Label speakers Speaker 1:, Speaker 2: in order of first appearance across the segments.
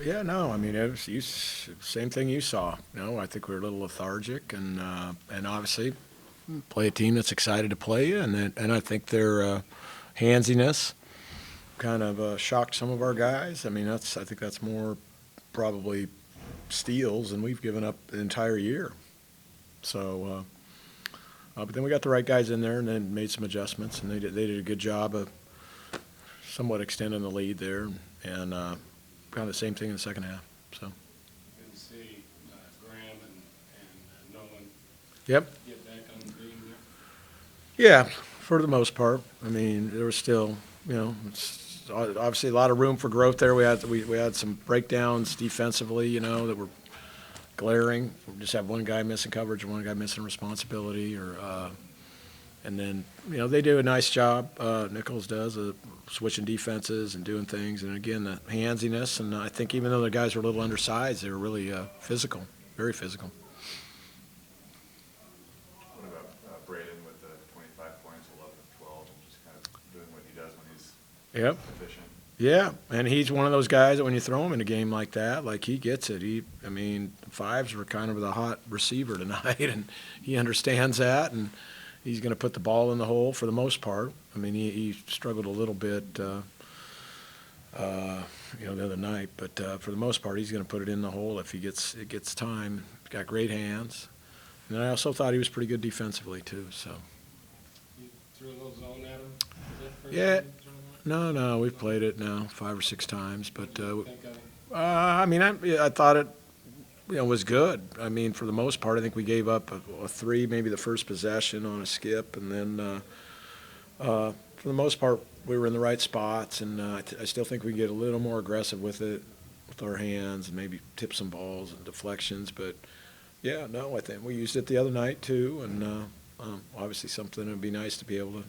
Speaker 1: Yeah, no, I mean, it was same thing you saw. I think we were a little lethargic, and obviously play a team that's excited to play you, and I think their handsiness kind of shocked some of our guys. I mean, I think that's more probably steals than we've given up the entire year. So, but then we got the right guys in there, and then made some adjustments, and they did a good job of somewhat extending the lead there, and kind of the same thing in the second half. So.
Speaker 2: Good to see Graham and Nolan
Speaker 1: Yep.
Speaker 2: get back on the beam there.
Speaker 1: Yeah, for the most part. I mean, there was still, it's obviously a lot of room for growth there. We had some breakdowns defensively, that were glaring. We just have one guy missing coverage, one guy missing responsibility, and then they do a nice job. Nicholls does switching defenses and doing things, and again the handsiness. And I think even though the guys were a little undersized, they were really physical, very physical.
Speaker 3: What about Braden with the 25 points, 11 of 12, and just kind of doing what he does when he's
Speaker 1: Yep.
Speaker 3: efficient?
Speaker 1: Yeah, and he's one of those guys that when you throw him in a game like that, like he gets it. I mean, the fives were kind of the hot receiver tonight, and he understands that, and he's going to put the ball in the hole for the most part. I mean, he struggled a little bit, the other night, but for the most part, he's going to put it in the hole if he gets time. He's got great hands, and I also thought he was pretty good defensively too. So.
Speaker 2: You threw a little zone at him? Is that first
Speaker 1: Yeah.
Speaker 2: time you threw him?
Speaker 1: No, we've played it now 5 or 6 times, but
Speaker 2: What do you think of him?
Speaker 1: I mean, I thought it, was good. I mean, for the most part, I think we gave up a 3, maybe the first possession on a skip, and then for the most part, we were in the right spots, and I still think we can get a little more aggressive with it, with our hands, and maybe tip some balls and deflections. But yeah, no, I think we used it the other night too, and obviously something that would be nice to be able to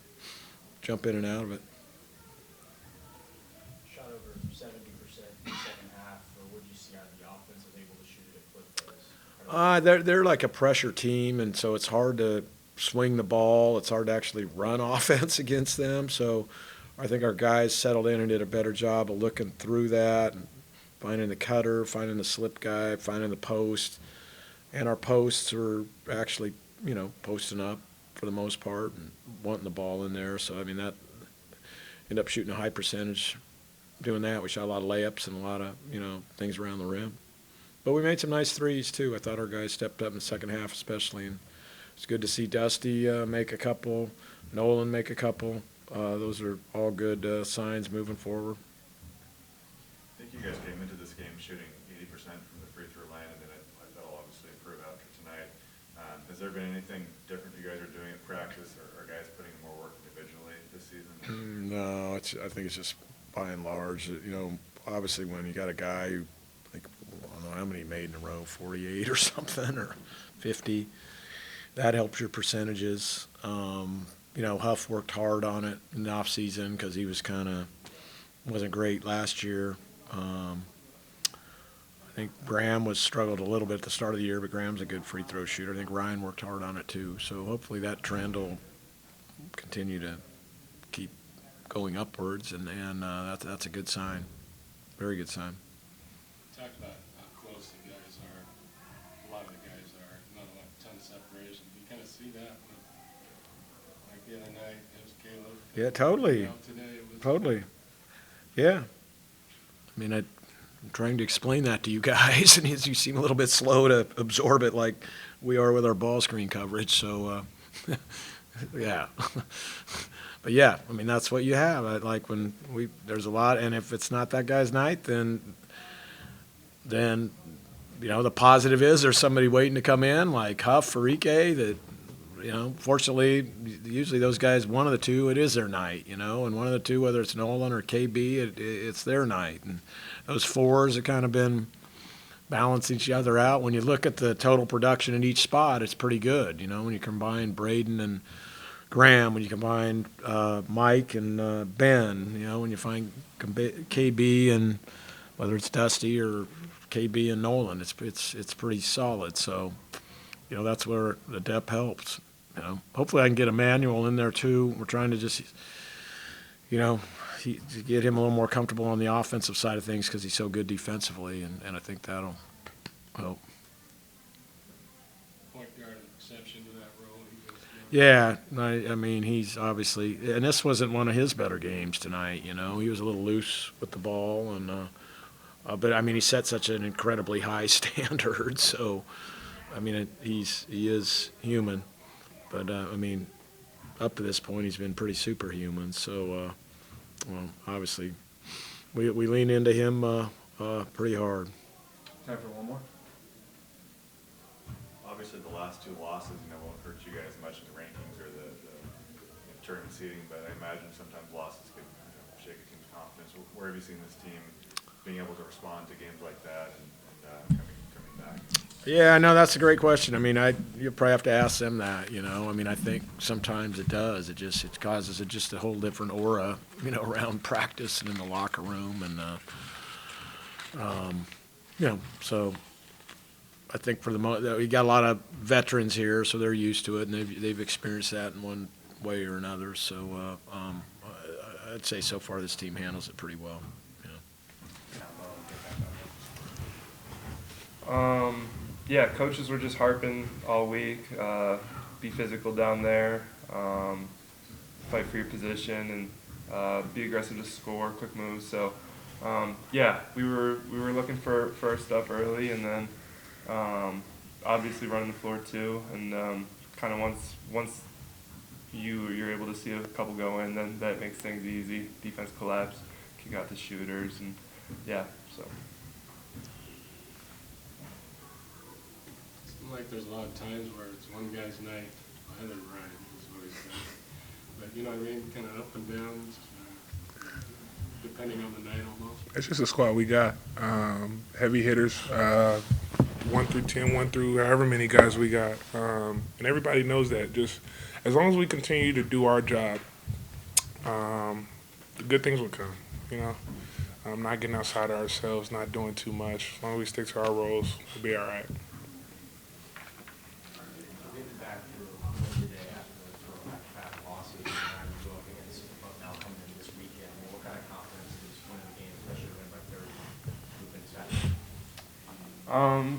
Speaker 1: jump in and out of it.
Speaker 4: Shot over 70% in the second half, or what did you see out of the offense was able to shoot it at clip pace?
Speaker 1: They're like a pressure team, and so it's hard to swing the ball. It's hard to actually run offense against them. So I think our guys settled in and did a better job of looking through that and finding the cutter, finding the slip guy, finding the post. And our posts were actually, posting up for the most part and wanting the ball in there. So, I mean, that ended up shooting a high percentage doing that. We shot a lot of layups and a lot of, things around the rim. But we made some nice threes, too. I thought our guys stepped up in the second half especially. And it's good to see Dusty make a couple, Nolan make a couple. Those are all good signs moving forward.
Speaker 3: I think you guys came into this game shooting 80% from the free throw line, and then that'll obviously improve after tonight. Has there been anything different you guys are doing at practice, or are guys putting in more work individually this season?
Speaker 1: No, I think it's just by and large, obviously when you got a guy who, I don't know how many he made in a row, 48 or something, or 50, that helps your percentages. Huff worked hard on it in the off season because he wasn't great last year. I think Graham struggled a little bit at the start of the year, but Graham's a good free throw shooter. I think Ryan worked hard on it too. So hopefully that trend will continue to keep going upwards, and that's a good sign, very good sign.
Speaker 2: Talk about how close the guys are. A lot of the guys are. Not a ton of separation. You kind of see that like the other night. It was Caleb.
Speaker 1: Yeah, totally.
Speaker 2: Today it was
Speaker 1: Totally. Yeah. I mean, I'm trying to explain that to you guys, and you seem a little bit slow to absorb it like we are with our ball screen coverage. So, yeah. But, yeah, I mean, that's what you have. Like when there's a lot, and if it's not that guy's night, then the positive is there's somebody waiting to come in, like Huff or Ike, that, fortunately, usually those guys, one of the two, it is their night, and one of the two, whether it's Nolan or KB, it's their night. And those fours have kind of been balancing each other out. When you look at the total production in each spot, it's pretty good, when you combine Braden and Graham, when you combine Mike and Ben, when you find KB and whether it's Dusty or KB and Nolan, it's pretty solid. So, that's where the depth helps. Hopefully I can get Emmanuel in there too. We're trying to just, to get him a little more comfortable on the offensive side of things because he's so good defensively, and I think that'll help.
Speaker 2: Point guard exception to that role. He was,
Speaker 1: Yeah, I mean, he's obviously, and this wasn't one of his better games tonight. You know, he was a little loose with the ball, and but I mean, he set such an incredibly high standard. So, I mean, he is human, but I mean, up to this point, he's been pretty superhuman. So, well, obviously, we lean into him pretty hard.
Speaker 3: Time for one more. Obviously, the last two losses, won't hurt you guys much in the rankings or the tournament seeding, but I imagine sometimes losses can shake a team's confidence. Where have you seen this team being able to respond to games like that and coming back?
Speaker 1: Yeah, I know that's a great question. I mean, you probably have to ask them that. I mean, I think sometimes it does. It causes just a whole different aura, around practice and in the locker room, and so I think for the most, we got a lot of veterans here, so they're used to it, and they've experienced that in one way or another. So I'd say so far this team handles it pretty well.
Speaker 5: Yeah, coaches were just harping all week. Be physical down there, fight for your position, and be aggressive to score, quick moves. So, yeah, we were looking for our stuff early, and then obviously running the floor too. And kind of once you're able to see a couple go in, then that makes things easy. Defense collapse, kick out the shooters, and yeah, so.
Speaker 2: like there's a lot of times where it's one guy's night, other than Ryan is what he said. But you know what I mean, kind of up and down, depending on the night almost.
Speaker 6: It's just a squad we got. Heavy hitters, 1 through 10, 1 through however many guys we got. And everybody knows that. Just as long as we continue to do our job, the good things will come, not getting outside of ourselves, not doing too much. As long as we stick to our roles, we'll be all right.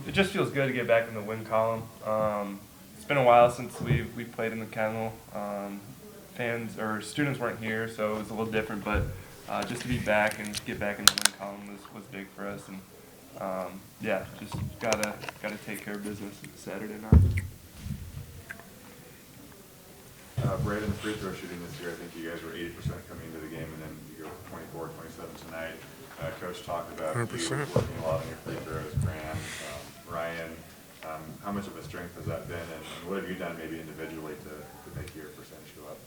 Speaker 5: It just feels good to get back in the win column. It's been a while since we played in the kennel. Fans or students weren't here, so it was a little different. But just to be back and get back in the win column was big for us. And yeah, just gotta take care of business Saturday night.
Speaker 3: Brad, in the free throw shooting this year, I think you guys were 80% coming into the game, and then you go 24, 27 tonight. Coach talked about
Speaker 6: 100%.
Speaker 3: you working a lot on your free throws, Graham, Ryan. How much of a strength has that been, and what have you done maybe individually to make your percentage go up?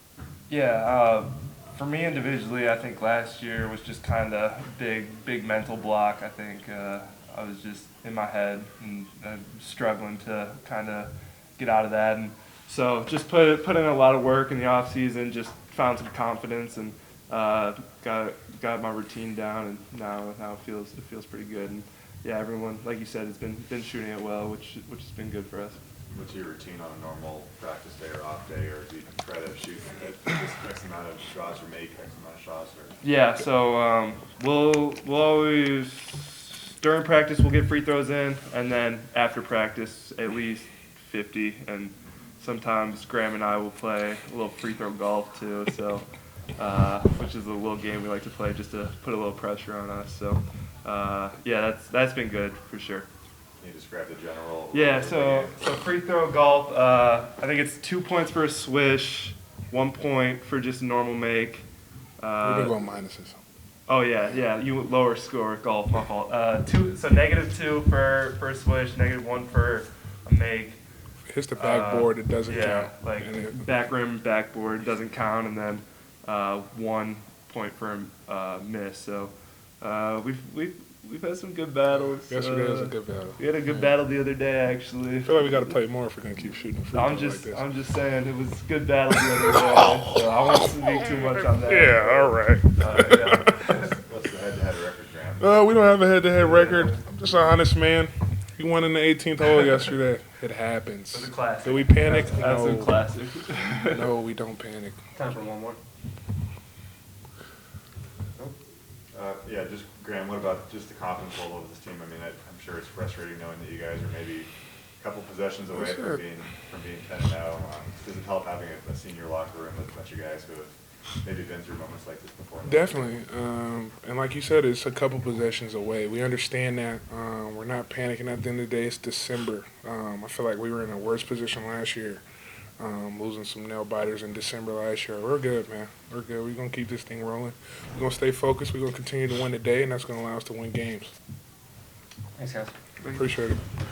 Speaker 5: Yeah, for me individually, I think last year was just kind of big mental block. I think I was just in my head and struggling to kind of get out of that, and so just put in a lot of work in the off season, just found some confidence, and got my routine down, and now it feels pretty good. And yeah, everyone, like you said, has been shooting it well, which has been good for us.
Speaker 3: What's your routine on a normal practice day or off day, or do you try to shoot X amount of shots or make X amount of shots? Or?
Speaker 5: Yeah, so we'll always, during practice, we'll get free throws in, and then after practice, at least 50, and sometimes Graham and I will play a little free throw golf too, so which is a little game we like to play just to put a little pressure on us. So yeah, that's been good for sure.
Speaker 3: Can you describe the general?
Speaker 5: Yeah, so free throw golf, I think it's 2 points for a swish, 1 point for just a normal make.
Speaker 6: We can go minuses.
Speaker 5: Oh yeah, you lower score golf, my fault. -2 for a swish, -1 for a make.
Speaker 6: Hits the backboard, it doesn't count.
Speaker 5: Yeah, like back rim, backboard doesn't count, and then 1 point for a miss. So we've had some good battles.
Speaker 6: Yesterday was a good battle.
Speaker 5: We had a good battle the other day, actually.
Speaker 6: I feel like we got to play more if we're gonna keep shooting free throws like this.
Speaker 5: I'm just saying it was a good battle the other day. So I won't speak too much on that.
Speaker 6: Yeah, all right.
Speaker 5: Yeah.
Speaker 3: What's the head-to-head record, Graham?
Speaker 6: We don't have a head-to-head record. I'm just an honest man. He won in the 18th hole yesterday. It happens.
Speaker 5: It was a classic.
Speaker 6: Did we panic?
Speaker 5: That's a
Speaker 6: No.
Speaker 5: classic.
Speaker 6: No, we don't panic.
Speaker 5: Time for one more.
Speaker 3: Yeah, just Graham, what about just the confidence level of this team? I mean, I'm sure it's frustrating knowing that you guys are maybe a couple possessions away from being 10-0. Does it help having a senior locker room with a bunch of guys who have maybe been through moments like this before?
Speaker 6: Definitely. And like you said, it's a couple possessions away. We understand that. We're not panicking at the end of the day. It's December. I feel like we were in a worse position last year, losing some nail biters in December last year. We're good, man. We're good. We're going to keep this thing rolling. We're going to stay focused. We're going to continue to win the day, and that's going to allow us to win games.
Speaker 7: Thanks, guys.
Speaker 6: Appreciate it.